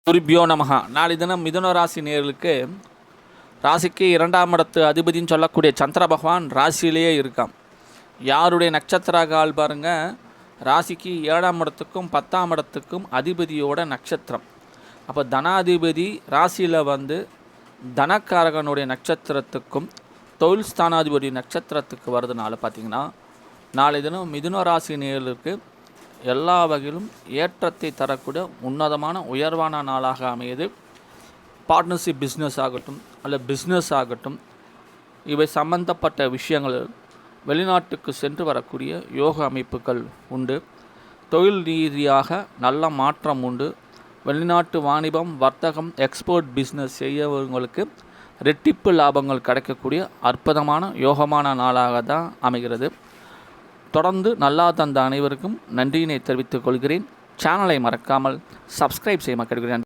குருபியோ நமஹ. நாளை தினம் மிதுன ராசி நேயர்களுக்கு ராசிக்கு 2ஆம் இடத்து அதிபதினு சொல்லக்கூடிய சந்திர பகவான் ராசியிலேயே இருக்கான். யாருடைய நட்சத்திர கால் பாருங்கள், ராசிக்கு 7ஆம் இடத்துக்கும் 10ஆம் இடத்துக்கும் அதிபதியோட நட்சத்திரம். அப்போ தனாதிபதி ராசியில் தனக்காரகனுடைய நட்சத்திரத்துக்கும் தொழில் ஸ்தானாதிபதி நட்சத்திரத்துக்கு வருதுனால பார்த்திங்கன்னா நாளை தினம் மிதுன ராசி நேயர்களுக்கு எல்லா வகையிலும் ஏற்றத்தை தரக்கூடிய உன்னதமான உயர்வான நாளாக அமையுது. பார்ட்னர்ஷிப் பிஸ்னஸ் ஆகட்டும் அல்ல பிஸ்னஸ் ஆகட்டும், இவை சம்பந்தப்பட்ட விஷயங்கள் வெளிநாட்டுக்கு சென்று வரக்கூடிய யோக அமைப்புகள் உண்டு. தொழில் ரீதியாக நல்ல மாற்றம் உண்டு. வெளிநாட்டு வாணிபம், வர்த்தகம், எக்ஸ்போர்ட் பிஸ்னஸ் செய்யவங்களுக்கு ரெட்டிப்பு லாபங்கள் கிடைக்கக்கூடிய அற்புதமான யோகமான நாளாக தான் அமைகிறது. தொடர்ந்து நல்லா தந்த அனைவருக்கும் நன்றியினை தெரிவித்துக் கொள்கிறேன். சேனலை மறக்காமல் சப்ஸ்கிரைப் செய்ய கேட்கிறேன்.